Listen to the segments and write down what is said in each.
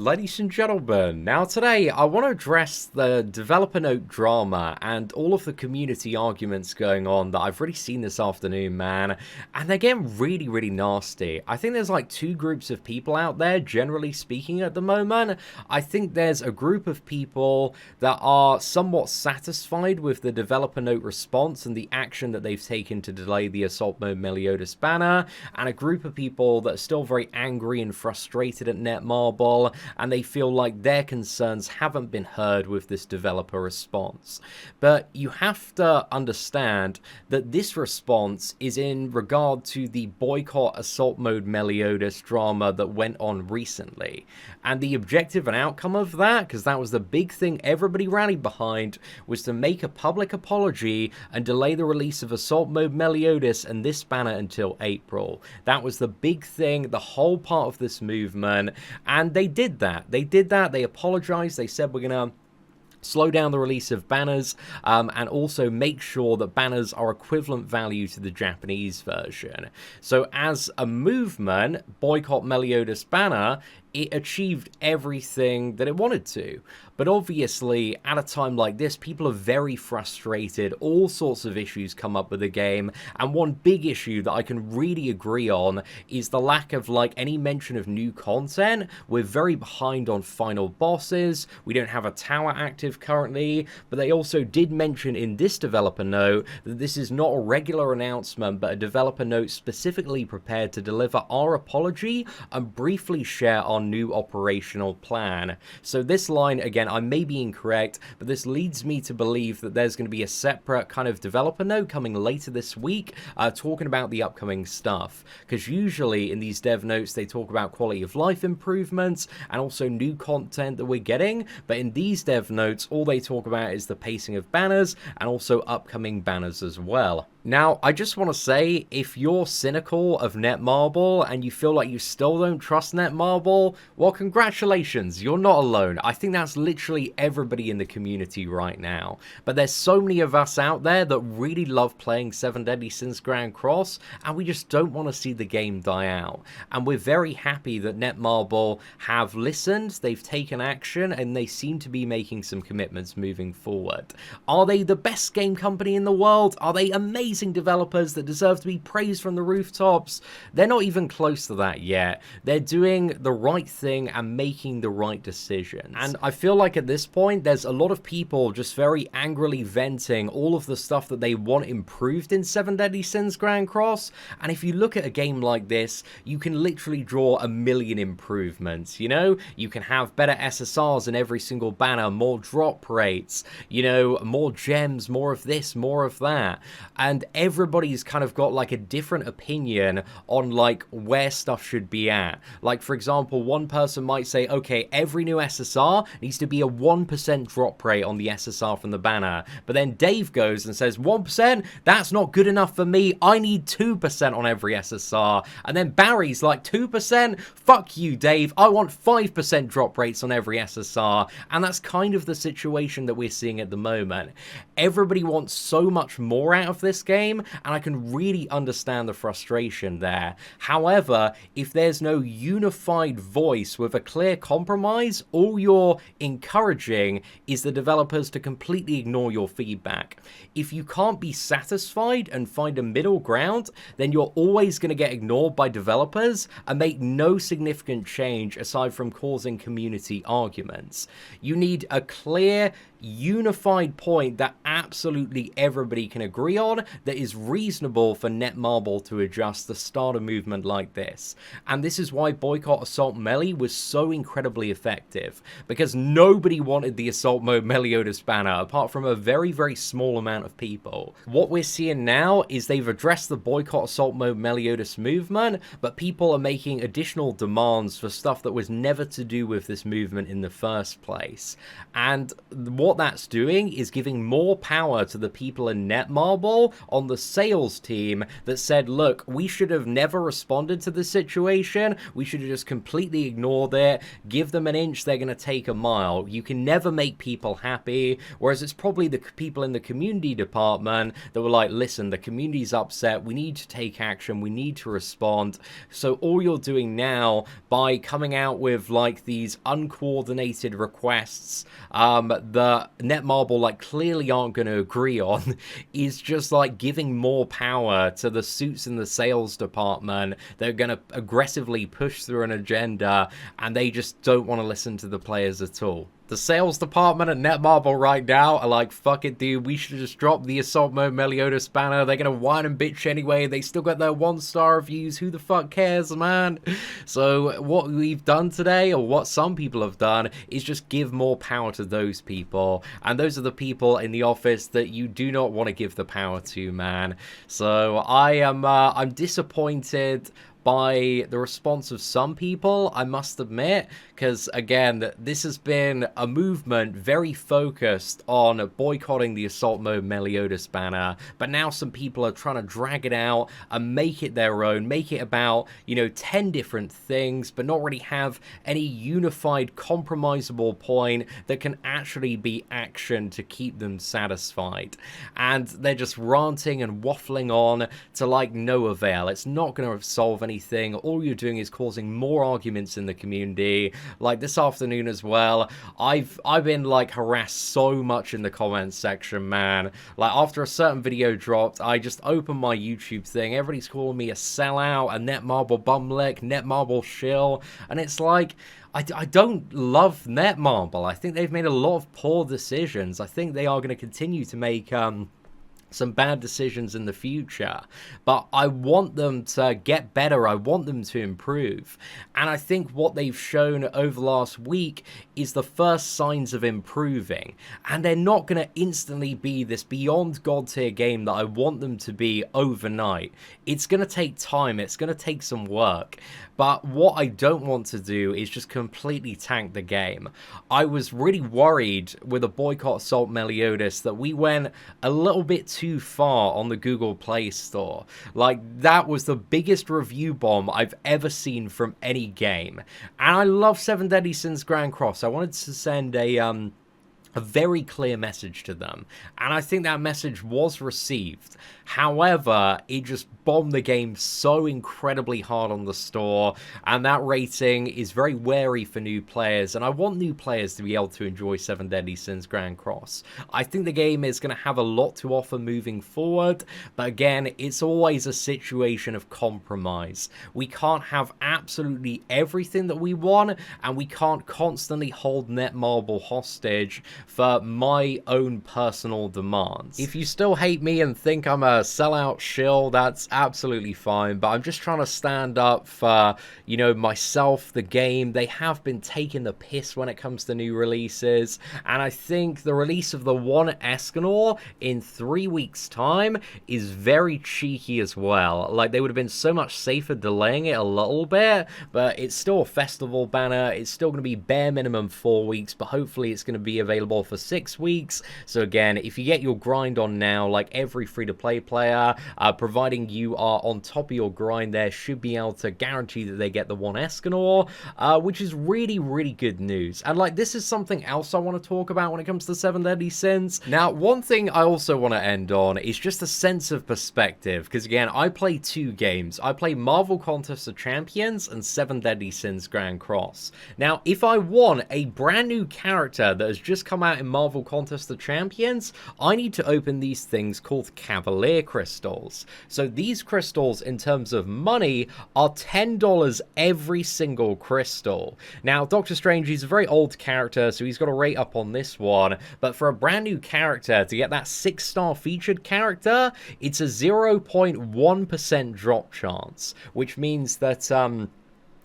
Ladies and gentlemen, now today I want to address the developer note drama and all of the community arguments going on that I've really seen this afternoon, man, and they're getting really nasty. I think there's like two groups of people out there, generally speaking, at the moment. I think there's a group of people that are somewhat satisfied with the developer note response and the action that they've taken to delay the Assault Mode Meliodas banner, and a group of people that are still very angry and frustrated at Netmarble, and they feel like their concerns haven't been heard with this developer response. But you have to understand that this response is in regard to the boycott Assault Mode Meliodas drama that went on recently. And the objective and outcome of that, because that was the big thing everybody rallied behind, was to make a public apology and delay the release of Assault Mode Meliodas and this banner until April. That was the big thing, the whole part of this movement, and they did that. They apologized. They said, we're going to slow down the release of banners, and also make sure that banners are equivalent value to the Japanese version. So as a movement, Boycott Meliodas banner, it achieved everything that it wanted to. But obviously, at a time like this, people are very frustrated. All sorts of issues come up with the game. And one big issue that I can really agree on is the lack of, like, any mention of new content. We're very behind on final bosses. We don't have a tower active currently. But they also did mention in this developer note that this is not a regular announcement, but a developer note specifically prepared to deliver our apology and briefly share our new operational plan. So this line, again, I may be incorrect, but this leads me to believe that there's going to be a separate kind of developer note coming later this week, talking about the upcoming stuff. Because usually in these dev notes, they talk about quality of life improvements and also new content that we're getting. But in these dev notes, all they talk about is the pacing of banners and also upcoming banners as well. Now, I just want to say, if you're cynical of Netmarble and you feel like you still don't trust Netmarble, well, congratulations, you're not alone. I think that's literally everybody in the community right now. But there's so many of us out there that really love playing 7 Deadly Sins Grand Cross, and we just don't want to see the game die out. And we're very happy that Netmarble have listened, they've taken action, and they seem to be making some commitments moving forward. Are they the best game company in the world? Are they amazing developers that deserve to be praised from the rooftops? They're not even close to that yet. They're doing the right thing and making the right decisions. And I feel like at this point, there's a lot of people just very angrily venting all of the stuff that they want improved in 7 Deadly Sins Grand Cross. And if you look at a game like this, you can literally draw a million improvements, you know? You can have better SSRs in every single banner, more drop rates, you know, more gems, more of this, more of that. And everybody's kind of got like a different opinion on like where stuff should be at. Like, for example, one person might say, okay, every new SSR needs to be a 1% drop rate on the SSR from the banner. But then Dave goes and says, 1%? That's not good enough for me. I need 2% on every SSR. And then Barry's like, 2%? Fuck you, Dave. I want 5% drop rates on every SSR. And that's kind of the situation that we're seeing at the moment. Everybody wants so much more out of this game, and I can really understand the frustration there. However, if there's no unified voice with a clear compromise, all you're encouraging is the developers to completely ignore your feedback. If you can't be satisfied and find a middle ground, then you're always going to get ignored by developers and make no significant change aside from causing community arguments. You need a clear, unified point that absolutely everybody can agree on, that is reasonable for Netmarble to adjust the start a movement like this. And this is why Boycott Assault Melee was so incredibly effective, because nobody wanted the Assault Mode Meliodas banner apart from a very small amount of people. What we're seeing now is they've addressed the Boycott Assault Mode Meliodas movement, but people are making additional demands for stuff that was never to do with this movement in the first place. And what that's doing is giving more power to the people in Netmarble on the sales team that said, look, we should have never responded to the situation. We should have just completely ignored it. Give them an inch, they're going to take a mile. You can never make people happy. Whereas it's probably the people in the community department that were like, listen, the community's upset. We need to take action. We need to respond. So all you're doing now by coming out with like these uncoordinated requests that Netmarble like clearly aren't going to agree on is just like giving more power to the suits in the sales department. They're going to aggressively push through an agenda, and they just don't want to listen to the players at all. The sales department at Netmarble right now are like, fuck it, dude, we should just drop the Assault Mode Meliodas banner. They're gonna whine and bitch anyway. They still got their 1-star reviews. Who the fuck cares, man? So what we've done today, or what some people have done, is just give more power to those people. And those are the people in the office that you do not want to give the power to, man. So I'm disappointed by the response of some people, I must admit, because again, this has been a movement very focused on boycotting the Assault Mode Meliodas banner, but now some people are trying to drag it out and make it their own, make it about, 10 different things, but not really have any unified, compromisable point that can actually be actioned to keep them satisfied. And they're just ranting and waffling on to like no avail. It's not going to solve anything. All you're doing is causing more arguments in the community. Like this afternoon as well, I've been like harassed so much in the comments section, man. Like after a certain video dropped, I just opened my YouTube thing. Everybody's calling me a sellout, a Netmarble bumlick, Netmarble shill, and it's like, I don't love Netmarble. I think they've made a lot of poor decisions. I think they are going to continue to make some bad decisions in the future, but I want them to get better. I want them to improve, and I think what they've shown over the last week is the first signs of improving, and they're not going to instantly be this beyond god tier game that I want them to be overnight. It's going to take time, it's going to take some work, but what I don't want to do is just completely tank the game. I was really worried with a boycott Assault Meliodas that we went a little bit too far on the Google Play Store. Like, that was the biggest review bomb I've ever seen from any game. And I love 7 Deadly Sins Grand Cross. I wanted to send a very clear message to them, and I think that message was received. However, it just bombed the game so incredibly hard on the store, and that rating is very wary for new players, and I want new players to be able to enjoy 7 Deadly Sins Grand Cross. I think the game is going to have a lot to offer moving forward, but again, it's always a situation of compromise. We can't have absolutely everything that we want, and we can't constantly hold Netmarble hostage for my own personal demands. If you still hate me and think I'm a sellout shill, that's absolutely fine, but I'm just trying to stand up for, myself, the game. They have been taking the piss when it comes to new releases, and I think the release of the one Escanor in 3 weeks' time is very cheeky as well. Like, they would have been so much safer delaying it a little bit, but it's still a festival banner. It's still going to be bare minimum 4 weeks, but hopefully it's going to be available for 6 weeks. So again, if you get your grind on now, like every free-to-play player, providing you are on top of your grind there, should be able to guarantee that they get the one Escanor, which is really, really good news. And like, this is something else I want to talk about when it comes to 7 Deadly Sins. Now, one thing I also want to end on is just a sense of perspective, because again, I play 2 games. I play Marvel Contest of Champions and 7 Deadly Sins Grand Cross. Now, if I want a brand new character that has just come out in Marvel Contest of Champions, I need to open these things called Cavalier Crystals. So these crystals, in terms of money, are $10 every single crystal. Now, Doctor Strange, he's a very old character, so he's got a rate up on this one, but for a brand new character, to get that 6-star featured character, it's a 0.1% drop chance, which means that,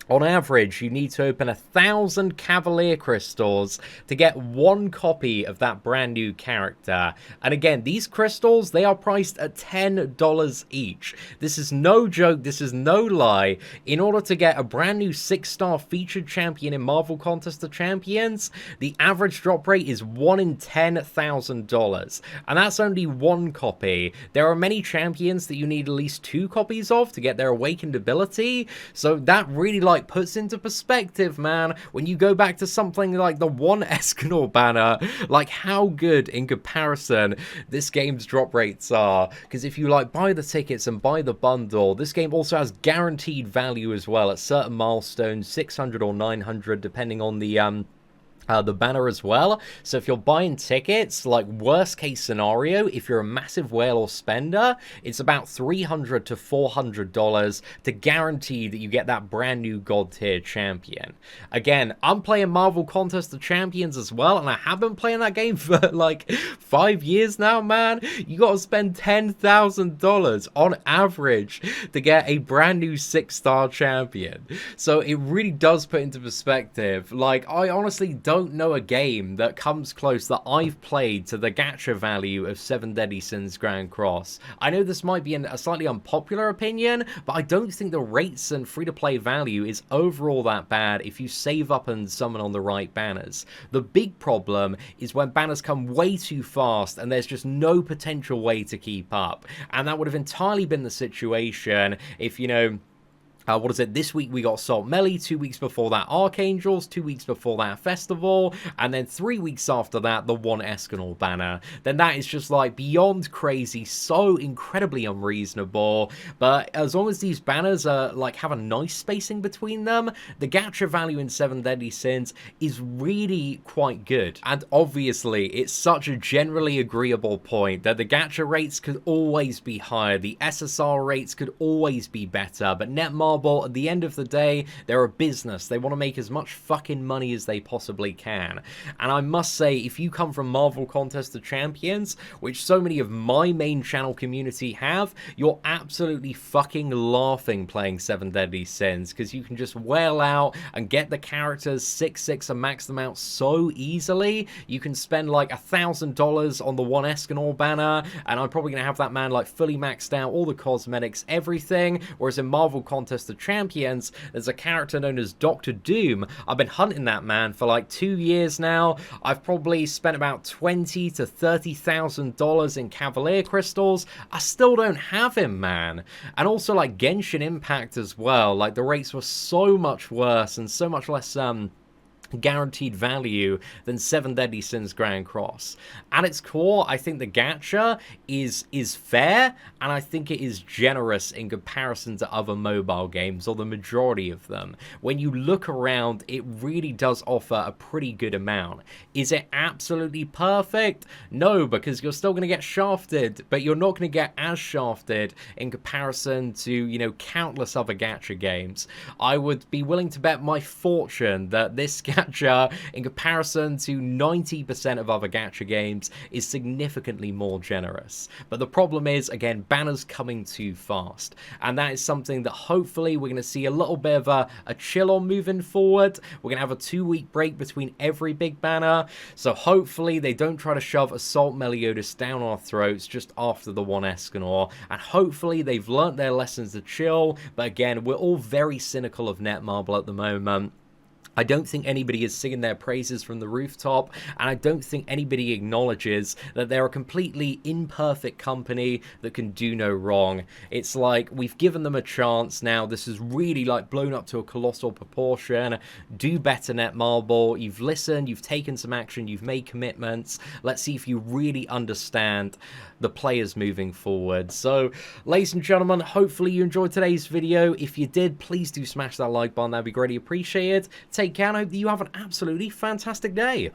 On average, you need to open 1,000 Cavalier crystals to get one copy of that brand new character. And again, these crystals, they are priced at $10 each. This is no joke, this is no lie. In order to get a brand new 6-star featured champion in Marvel Contest of Champions, the average drop rate is 1 in $10,000. And that's only one copy. There are many champions that you need at least 2 copies of to get their awakened ability. So that really puts into perspective, man, when you go back to something like the one Escanor banner, like how good in comparison this game's drop rates are. Because if you buy the tickets and buy the bundle, this game also has guaranteed value as well at certain milestones, 600 or 900 depending on the banner as well. So if you're buying tickets, worst case scenario, if you're a massive whale or spender, it's about $300 to $400 to guarantee that you get that brand new god tier champion. Again, I'm playing Marvel Contest of Champions as well, and I have been playing that game for 5 years now, man. You gotta spend $10,000 on average to get a brand new 6-star champion. So it really does put into perspective. I honestly don't know a game that comes close that I've played to the gacha value of 7 Deadly Sins Grand Cross. I know this might be a slightly unpopular opinion, but I don't think the rates and free-to-play value is overall that bad if you save up and summon on the right banners. The big problem is when banners come way too fast and there's just no potential way to keep up. And that would have entirely been the situation if, this week we got Salt Melee, 2 weeks before that Archangels, 2 weeks before that Festival, and then 3 weeks after that the one Escanor banner. Then that is just beyond crazy, so incredibly unreasonable. But as long as these banners are have a nice spacing between them, the gacha value in 7 Deadly Sins is really quite good. And obviously it's such a generally agreeable point that the gacha rates could always be higher, the SSR rates could always be better, but Netmarble, at the end of the day, they're a business. They want to make as much fucking money as they possibly can. And I must say, if you come from Marvel Contest of Champions, which so many of my main channel community have, you're absolutely fucking laughing playing 7 Deadly Sins, because you can just wail out and get the characters 6/6 and max them out so easily. You can spend $1,000 on the one Escanor banner, and I'm probably going to have that man fully maxed out, all the cosmetics, everything, whereas in Marvel Contest of Champions, there's a character known as Dr. Doom. I've been hunting that man for 2 years now. I've probably spent about $20,000 to $30,000 in Cavalier crystals. I still don't have him, man. And also Genshin Impact as well. The rates were so much worse and so much less guaranteed value than 7 Deadly Sins Grand Cross. At its core, I think the gacha is fair, and I think it is generous in comparison to other mobile games, or the majority of them. When you look around, it really does offer a pretty good amount. Is it absolutely perfect? No, because you're still going to get shafted, but you're not going to get as shafted in comparison to, countless other gacha games. I would be willing to bet my fortune that this gacha, in comparison to 90% of other gacha games, is significantly more generous. But the problem is, again, banners coming too fast. And that is something that hopefully we're going to see a little bit of a chill on moving forward. We're going to have a 2-week break between every big banner. So hopefully they don't try to shove Assault Meliodas down our throats just after the one Escanor. And hopefully they've learnt their lessons to chill. But again, we're all very cynical of Netmarble at the moment. I don't think anybody is singing their praises from the rooftop, and I don't think anybody acknowledges that they're a completely imperfect company that can do no wrong. It's we've given them a chance now. This is really blown up to a colossal proportion. Do better, Netmarble. You've listened, you've taken some action, you've made commitments. Let's see if you really understand the players moving forward. So, ladies and gentlemen, hopefully you enjoyed today's video. If you did, please do smash that like button. That'd be greatly appreciated. Take care, and I hope that you have an absolutely fantastic day.